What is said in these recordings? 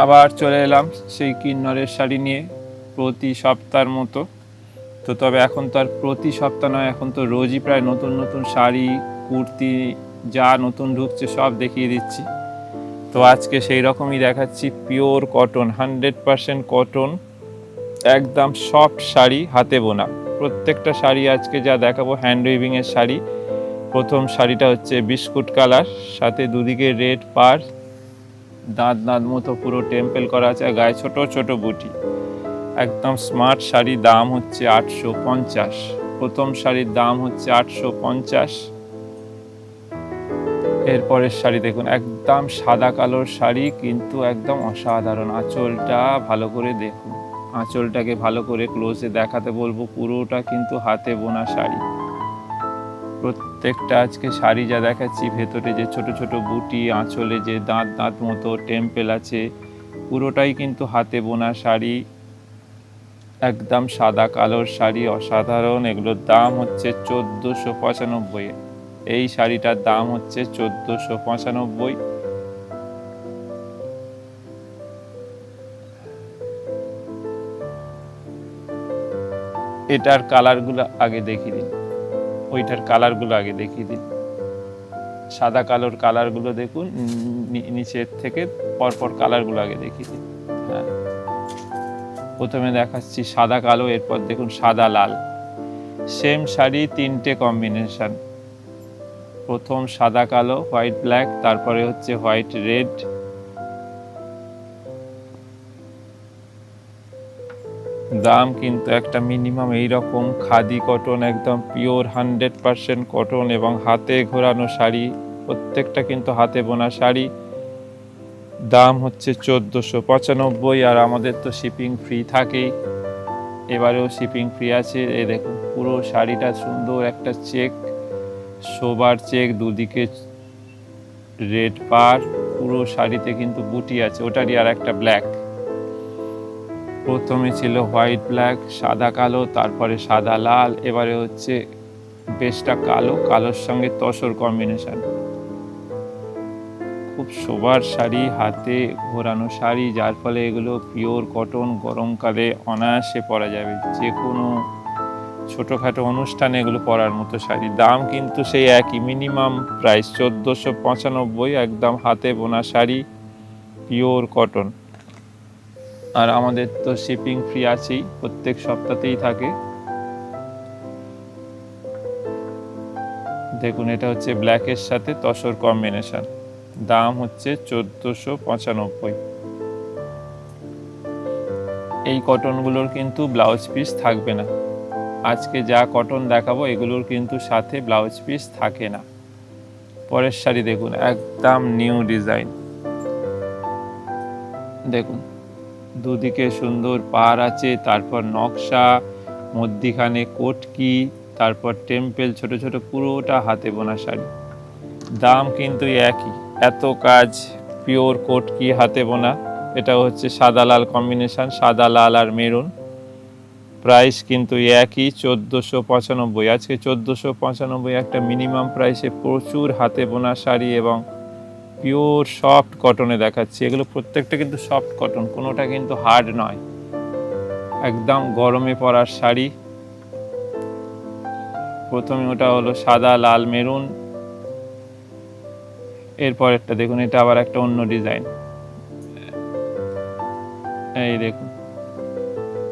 আবার চলে এলাম সেই কিন্নরের শাড়ি নিয়ে প্রতি সপ্তাহের মতো। তো তবে এখন তো আর প্রতি সপ্তাহ নয়, এখন তো রোজই প্রায় নতুন নতুন শাড়ি, কুর্তি যা নতুন ঢুকছে সব দেখিয়ে দিচ্ছি। তো আজকে সেই রকমই দেখাচ্ছি, পিওর কটন, 100% কটন, একদম সফট শাড়ি, হাতে বোনা। প্রত্যেকটা শাড়ি আজকে যা দেখাবো হ্যান্ড উইভিংয়ের শাড়ি। প্রথম শাড়িটা হচ্ছে বিস্কুট কালার, সাথে দুদিকে রেড পার, দাঁত দাঁত মতো পুরো টেম্পেল করা আছে, গায়ে ছোট ছোট বুটি, একদম স্মার্ট শাড়ি। দাম হচ্ছে 850। প্রথম শাড়ির দাম হচ্ছে 850। এরপরের শাড়ি দেখুন, একদম সাদা কালোর শাড়ি, কিন্তু একদম অসাধারণ। আঁচলটা ভালো করে দেখুন, আঁচলটাকে ভালো করে ক্লোজে দেখাতে বলবো। পুরোটা কিন্তু হাতে বোনা শাড়ি। প্রত্যেকটা আজকে শাড়ি যা দেখাচ্ছি, ভেতরে যে ছোট ছোট বুটি, আঁচলে যে দাঁত দাঁত মতো টেম্পেল আছে, পুরোটাই কিন্তু হাতে বোনা শাড়ি। একদম সাদা কালোর শাড়ি, অসাধারণ। এগুলোর দাম হচ্ছে 1495। এই শাড়িটার দাম হচ্ছে 1495। এটার কালারগুলো আগে দেখিয়ে দিন, ওইটার কালারগুলো আগে দেখিয়ে দিন। সাদা কালোর কালারগুলো দেখুন, নিচের থেকে পরপর কালারগুলো আগে দেখিয়ে দিন। হ্যাঁ, প্রথমে দেখাচ্ছি সাদা কালো, এরপর দেখুন সাদা লাল। সেম শাড়ি, তিনটে কম্বিনেশন। প্রথম সাদা কালো, হোয়াইট ব্ল্যাক, তারপরে হচ্ছে হোয়াইট রেড। দাম কিন্তু একটা মিনিমাম এইরকম, খাদি কটন, একদম পিওর 100% কটন এবং হাতে ঘোরানো শাড়ি। প্রত্যেকটা কিন্তু হাতে বোনা শাড়ি। দাম হচ্ছে 1495। আর আমাদের তো শিপিং ফ্রি থাকেই, এবারেও শিপিং ফ্রি আছে। এই দেখুন পুরো শাড়িটা সুন্দর একটা চেক, সোবার চেক, দুদিকে রেড পার, পুরো শাড়িতে কিন্তু বুটি আছে, ওটারই আর একটা ব্ল্যাক। প্রথমে ছিল হোয়াইট ব্ল্যাক, সাদা কালো, তারপরে সাদা লাল, এবারে হচ্ছে বেশটা কালো, কালোর সঙ্গে তসর কম্বিনেশন। খুব শোবার শাড়ি, হাতে ঘোরানো শাড়ি, যার ফলে এগুলো পিওর কটন, গরমকালে অনায়াসে পরা যাবে, যে কোনো ছোটোখাটো অনুষ্ঠানে এগুলো পরার মতো শাড়ি। দাম কিন্তু সেই একই, মিনিমাম প্রাইস 1495, একদম হাতে বোনা শাড়ি, পিওর কটন। আর আমাদের তো শিপিং ফ্রি আছেই, প্রত্যেক সপ্তাহতেই থাকে। দেখুন এটা হচ্ছে ব্ল্যাকের সাথে তসর কম্বিনেশন, দাম হচ্ছে 1495। এই কটনগুলোর কিন্তু ব্লাউজ পিস থাকবে না। আজকে যা কটন দেখাবো এগুলোর কিন্তু সাথে ব্লাউজ পিস থাকে না। পরের শাড়ি দেখুন, একদম নিউ ডিজাইন। দেখুন দুদিকে সুন্দর পার আছে, তারপর নকশা, মধ্যিখানে কোটকি, তারপর টেম্পেল, ছোট ছোট, পুরোটা হাতে বোনা শাড়ি। দাম কিন্তু একই, এত কাজ, পিওর কোটকি, হাতে বোনা। এটা হচ্ছে সাদা লাল কম্বিনেশন, সাদা লাল আর মেরুন। প্রাইস কিন্তু একই, 1495। আজকে 1495 একটা মিনিমাম প্রাইসে প্রচুর হাতে বোনা শাড়ি এবং পিওর সফট কটনে দেখাচ্ছি। এগুলো প্রত্যেকটা কিন্তু সফট কটন, কোনোটা কিন্তু হার্ড নয়, একদম গরমে পরার শাড়ি। প্রথমে ওটা হলো সাদা লাল মেরুন, এরপর একটা দেখুন, এটা আবার একটা অন্য ডিজাইন। এই দেখুন,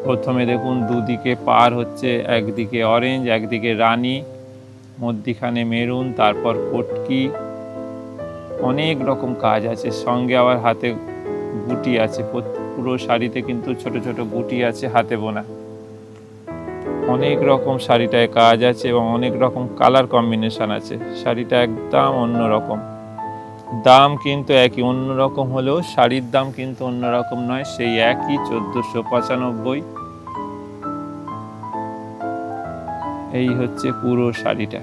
প্রথমে দেখুন দুদিকে পার হচ্ছে, একদিকে অরেঞ্জ, একদিকে রানী, মধ্যিখানে মেরুন, তারপর কোটকি, অনেক রকম কাজ আছে, সঙ্গে আবার হাতে বুটি আছে। পুরো শাড়িতে কিন্তু ছোট ছোট বুটি আছে, হাতে বোনা। অনেক রকম শাড়িটায় কাজ আছে এবং অনেক রকম কালার কম্বিনেশন আছে। শাড়িটা একদম অন্যরকম। দাম কিন্তু একই, অন্যরকম হলেও শাড়ির দাম কিন্তু অন্যরকম নয়, সেই একই 1495। এই হচ্ছে পুরো শাড়িটা।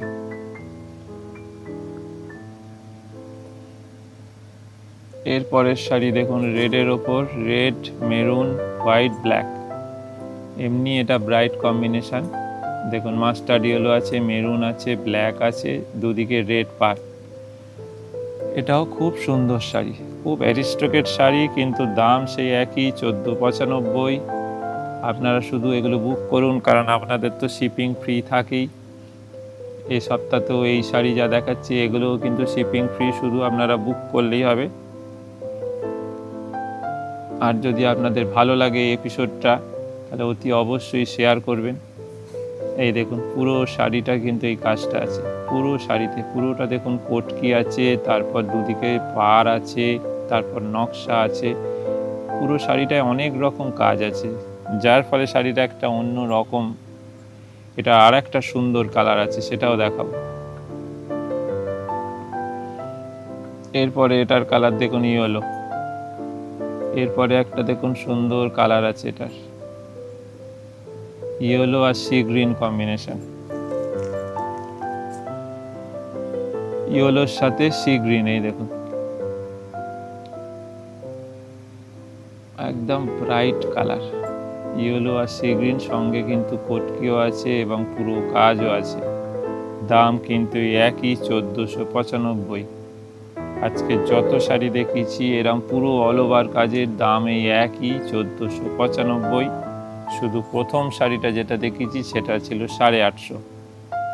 এরপরের শাড়ি দেখুন, রেডের ওপর রেড, মেরুন, হোয়াইট, ব্ল্যাক। এমনি এটা ব্রাইট কম্বিনেশন। দেখুন মাস্টার্ড ইয়েলো আছে, মেরুন আছে, ব্ল্যাক আছে, দুদিকে রেড পার। এটাও খুব সুন্দর শাড়ি, খুব অ্যারিস্টকেট শাড়ি, কিন্তু দাম সেই একই 1495। আপনারা শুধু এগুলো বুক করুন, কারণ আপনাদের তো শিপিং ফ্রি থাকেই। এই সপ্তাহতেও এই শাড়ি যা দেখাচ্ছি এগুলোও কিন্তু শিপিং ফ্রি, শুধু আপনারা বুক করলেই হবে। আর যদি আপনাদের ভালো লাগে এই এপিসোডটা, তাহলে অতি অবশ্যই শেয়ার করবেন। এই দেখুন পুরো শাড়িটা কিন্তু এই কাজটা আছে, পুরো শাড়িতে পুরোটা দেখুন পটকি আছে, তারপর দুদিকে পাড় আছে, তারপর নকশা আছে। পুরো শাড়িটায় অনেক রকম কাজ আছে, যার ফলে শাড়িটা একটা অন্য রকম। এটা আর একটা সুন্দর কালার আছে, সেটাও দেখাবো। এরপরে এটার কালার দেখুন ইয়েলো। এরপরে একটা দেখুন সুন্দর কালার আছে, এটার ইয়েলো আর সি গ্রিন কম্বিনেশন। ইয়েলোর সাথে সি গ্রিন, এই দেখুন একদম ব্রাইট কালার। ইয়েলো আর সি গ্রিন, সঙ্গে কিন্তু পটকিও আছে এবং পুরো কাজও আছে। দাম কিন্তু একই 1495। আজকে যত শাড়ি দেখিয়েছি এরম পুরো অল ওভার কাজের দাম এই একই 1495। শুধু প্রথম শাড়িটা যেটা দেখিয়েছি সেটা ছিল 850,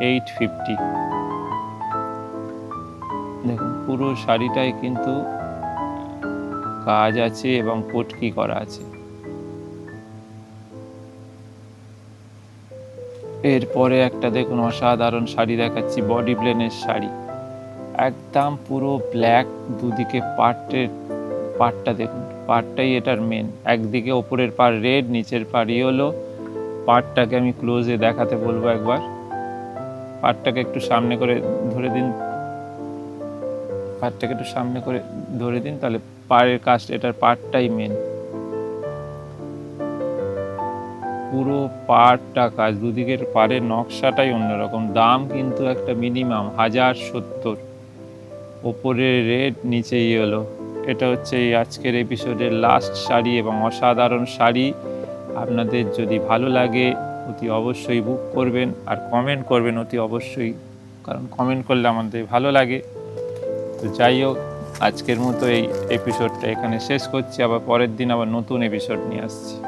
850। দেখুন পুরো শাড়িটাই কিন্তু কাজ আছে এবং পটকি করা আছে। এরপরে একটা দেখুন অসাধারণ শাড়ি দেখাচ্ছি, বডি প্লেনের শাড়ি, একদম পুরো ব্ল্যাক। দুদিকে পাড়টা দেখুন, পাড়টাই এটার মেন। একদিকে ওপরের পাড় রেড, নিচের পাড় ইয়েলো। পাড়টাকে আমি ক্লোজে দেখাতে বলবো একবার। পাড়টাকে একটু সামনে করে ধরে দিন, পাড়টাকে একটু সামনে করে ধরে দিন, তাহলে পাড়ের কাজ, এটার পাড়টাই মেন। পুরো পাড়টা কাজ, দুদিকের পাড়ের নকশাটাই অন্যরকম। দাম কিন্তু একটা মিনিমাম 1070। ওপরে রেড, নিচে ইয়েলো। এটা হচ্ছে এই আজকের এপিসোডের লাস্ট শাড়ি এবং অসাধারণ শাড়ি। আপনাদের যদি ভালো লাগে অতি অবশ্যই বুক করবেন, আর কমেন্ট করবেন অতি অবশ্যই, কারণ কমেন্ট করলে আমাদের ভালো লাগে। তো যাই হোক, আজকের মতো এই এপিসোডটা এখানে শেষ করছি। আবার পরের দিন আবার নতুন এপিসোড নিয়ে আসছি।